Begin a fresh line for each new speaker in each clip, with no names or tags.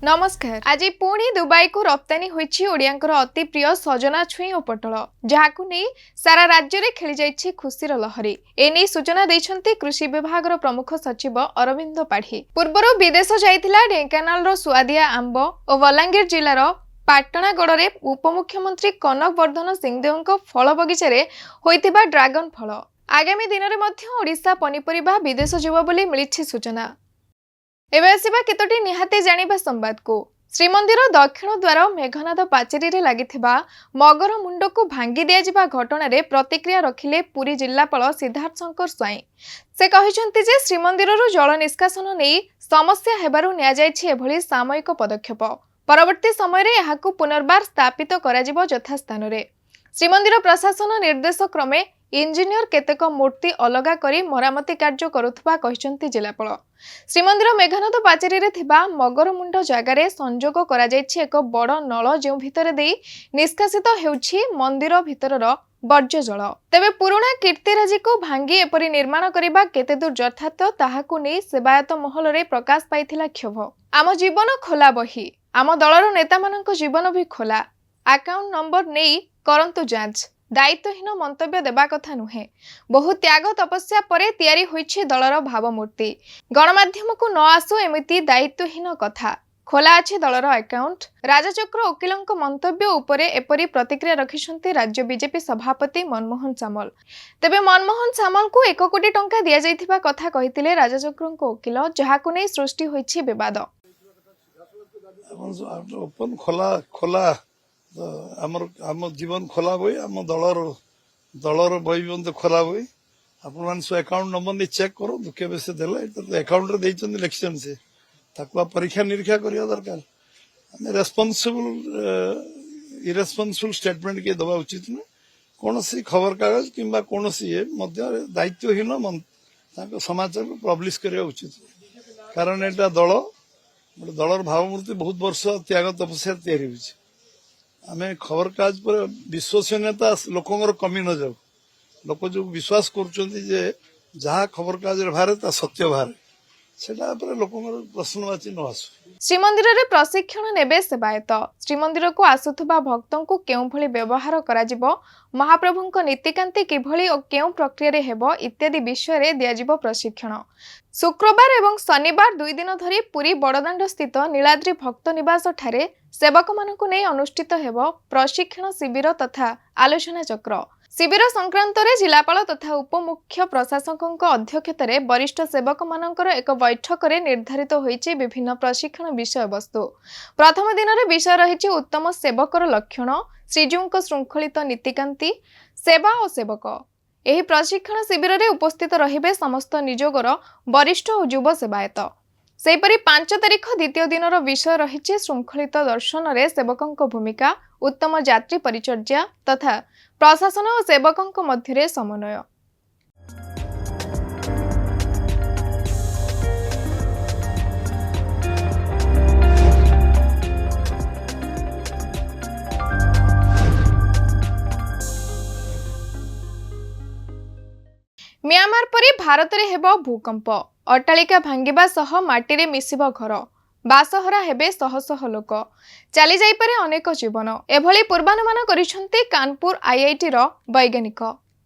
नमस्कार। आज पुणी दुबई को रप्तानी होईछि ओडियांकर अति प्रिय सजना छुई और पटल जहाकु नै सारा राज्य रे खेली जाईछि खुशीर लहरी। एनी सूचना दैछन्ति कृषि विभाग रो प्रमुख सचिव अरविंद पाढ़ी। पूर्वरो विदेश जाइथिला ढेंकानाल रो सुआदिया आंब और बलांगीर जिल्लार पाटणागढ़ रे उपमुख्यमंत्री कनक वर्धन सिंहदेव फल बगीचा रे होइतिबा ड्रैगन फल आगामी दिन रे मध्य ओडिशा पनिपरिबा विदेश जीव बोली मिलिछि सूचना। एबे आसिबा केतोटी निहाते जानिबा संवाद को। श्रीमंदिर दक्षिण द्वार मेघनाद पाचेरी रे लागिथिबा मगर मुंड को भांगी दिया जिबा घटना रे प्रतिक्रिया रखिले पुरी जिल्लापाल सिद्धार्थ शंकर स्वाई। से कहिसंति जे श्रीमंदिर रो जल निष्कासन नै समस्या हेबारु निया जायछि एभली सामयिक पदक्षेप। परवर्ती समय रे एहाकु पुनर्बार स्थापित करा जिवो यथा स्थान रे। श्रीमंदिर प्रशासन निर्देश क्रमे इंजीनियर केतेक मूर्ति अलगा करी मरामती कार्य करुथबा कहिसंति जिल्लापाल। श्रीमंदिर मेघनाद पाचेरी रे थिबा मगरमुंड जगार संजोग करा जायछि एक बड़ नल जे भितर देई निष्कासित हेउछि मंदिर भितरर वर्ज्य जल। तेबे पुराणा कीर्तिराजी को भांगी एपरी निर्माण करिबा केते दूर यथार्थ ताहाकु नै सेवायत महल रे प्रकाश पाइथिला क्षोभ। आम जीवन खोला बही, आम दलर नेता मानक जीवन भी खोला। अकाउंट नंबर नै करंतु जांच। दायित्वहीन मंतव्य देबा कथा नुहे। बहु त्याग तपस्या परे तैयारी होइछि दलर भावमूर्ति। गणमाध्यम को न आसु एमिति दायित्वहीन कथा। खोला अछि दलर अकाउंट। राजचक्र वकीलंक मंतव्य उपरे एपरी प्रतिक्रिया रखिसंति राज्य बीजेपी सभापति मनमोहन सामल। तेबे मनमोहन सामल को 1 कोटी टंका दिया जाइथिबा कथा कहिथिले राजचक्रंक वकील, जहाकु नै सृष्टि होइछि विवाद।
ओपन खोला खोला आम जीवन खोला बई आम दलर बई भी खोला बई आपण अकाउंट नंबर नहीं चेक करो केबे से देले अकाउंट रे देइछन इलेक्शन से ताकवा परीक्षा निरीक्षा करिया दरकार। आम रेस्पोंसिबल इरेस्पोंसिबल स्टेटमेंट के दबा उचित न। कौन सी खबर कागज किंबा कौन सी मध्य दायित्वहीन समाचार को पब्लिश करिया उचित, कारण एटा दलर भावमूर्ति बहुत वर्ष त्याग तपस्या तैयारी होइछ। आमे खबर कागज पर विश्वसनीयता लोकंर कमी न जाऊ। लोक जो विश्वास करुचंती जे जहाँ खबर कागज बाहर ता सत्य बाहर सेटा पर लोकंर प्रश्नवाची न आसु।
श्रीमंदिर रे प्रशिक्षण नेबे सेवायत। श्रीमंदिर को आसुथबा भक्तों को केउ भली व्यवहार करा जिवो, महाप्रभुंक नीतिकांति किभली और केउ प्रक्रिया रे हेबो इत्यादि विषय रे दिया जिवो प्रशिक्षण। शुक्रवार एवं शनिवार 2 दिन धरी पुरी बड़दाण्ड स्थित नीलाद्री भक्त निवास ठारे सेवक मानकु नै अनुष्ठित हेबो प्रशिक्षण शिविर तथा आलोचना चक्र। शिविर संक्रांत रे जिलापाल तथा उपमुख्य प्रशासकक अध्यक्षता रे वरिष्ठ सेवक मानकर एक बैठक रे निर्धारित होईछि विभिन्न प्रशिक्षण विषय वस्तु। प्रथम दिन रे विषय रहिछि उत्तम सेवकर लक्षण, श्रीजीवक शृंखलित नीतिकांति, सेवा और सेवक। एही प्रशिक्षण शिविर रे उपस्थित रहिबे समस्त निजोगर वरिष्ठ और युव सेवायत। सेहीपरि 5 तारिख द्वितीय दिन विषय रहिछि शृंखलित दर्शन रे सेवकंक भूमिका, उत्तम यात्री परिचर्या तथा प्रशासन और सेवकंक मध्य समन्वय। म्यांमार परि भारत रे हेबो भूकंप। अट्टालिका भांगिबा सह माटी रे मिसिबो घर। बासहरा हेबे शह शह लोक। चली जाई पारे अनेक जीवन। एभली पूर्वानुमान करिसंती कानपुर आईआईटी रो वैज्ञानिक।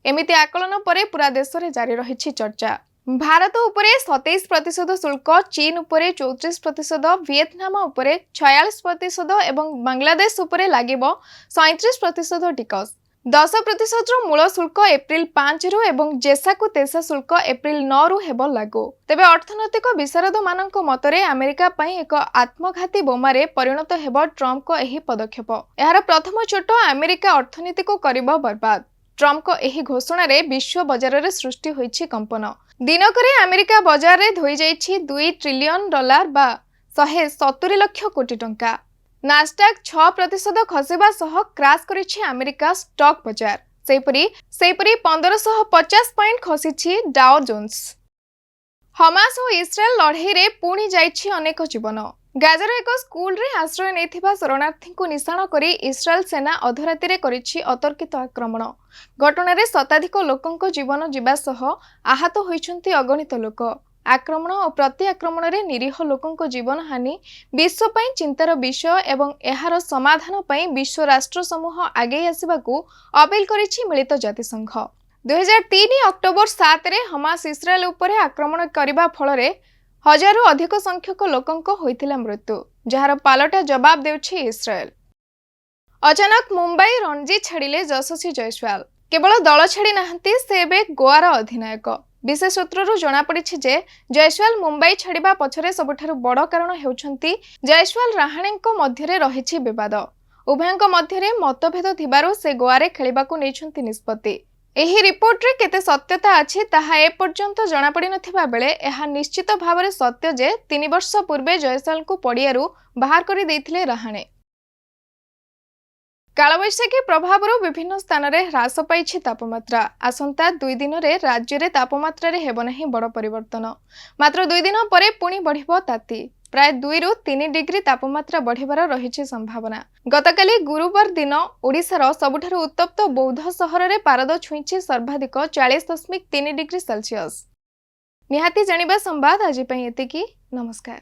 एमिति आकलन परे पूरा देश रे जारी रहिछि चर्चा। भारत उपरे 27% शुल्क, चीन उपरे 34%, वियतनाम उपरे 46% एवं बांग्लादेश उपरे लागिबो 37% टिकस। 10% रो मूल शुल्क एप्रिल 5 रु एवं जेसाकु तेसा शुल्क एप्रिल 9 रु हेबो लागू। तेबे अर्थनैतिक विशारद मानक मतरे अमेरिका पई एक आत्मघाती बोमारे परिणत हेबो ट्रम्प को एही पदक्षेप। एहार प्रथम चोट अमेरिका अर्थनीति को करिबो बर्बाद। ट्रम्प को एही घोषणा रे विश्व बाजार रे सृष्टि होईछि कंपन। दिनकरे अमेरिका बाजार रे धोई जाईछि $2 ट्रिलियन बा 170 लाख कोटी टंका। नास्डाक 6% खसिबा सह क्राश करिछि अमेरिका स्टॉक बाजार। सेहीपरि 1550 पॉइंट खसिछि डाउ जोन्स। हमास और इस्राएल लड़ाई रे पुणी जाइछि अनेक जीवन। गाजार एक स्कूल रे आश्रय नेथिबा शरणार्थी को निशाण करी इस्राएल सेना अधराती रे करिछि अतर्कित आक्रमण। घटना रे शताधिक लोकंक जीवन जीवा सह आहत होइछन्ति अगणित लोक। आक्रमण और प्रति आक्रमण रे निरीह लोकंक जीवन हानि विश्व पई चिंतार विषय एवं एहार समाधान पई विश्व राष्ट्र समूह आगे आसिबाकू अपील करिछि मिलित जातिसंघ। 2003 अक्टोबर 7 रे हमास इस्राएल उपरे आक्रमण करिबा फलरे हजारों अधिक संख्यक लोकंक होइथिला मृत्यु, जहार पालटा जवाब देउछि इस्राएल। अचानक मुंबई रणजी छाड़िले यशस्वी जयसवाल। केवल दल छाड़ी नाहंती, से एबे गोवार अधिनायक। विशेष सूत्रରୁ जणा पड़िछि जे जयसवाल मुंबई छाड़िबा पछरे सबठारु बड़ कारण हेउछंती जयसवाल राहाणेଙ୍କ मध्यरे रहिछि विवाद। उभयଙ୍କ मध्यरे मतभेद थिबारु से गोवारे खेलिबाकू नेछंती निष्पत्ति। एही रिपोर्ट रे केते सत्यता अछि ताहा ए पर्यंत जणा पड़ि नथिबा बेले एहा निश्चित भावरे सत्य जे 3 वर्ष पूर्वे जयसवाल को पडियारू बाहर करि दैथिले राहाणे। कालवैशाखी प्रभाव विभिन्न स्थान में ह्रास पाई तापमात्रा। आसंता 2 दिन में राज्य में तापमात्रा हेब नहीं बड़ परिवर्तन। मात्र 2 दिन पर पुणी बढ़िबो ताती। प्राय 2 ରୁ 3 डिग्री तापमात्रा बढ़िबार रहिछि संभावना। गतकाली गुरुवार दिन ओडिशार सबुठारु उत्तप्त बौद्ध सहर में पारद छुईछि सर्वाधिक 40.3 डिग्री सेल्सियस। निहाती जानिबा संवाद आज पई एतिकी। नमस्कार।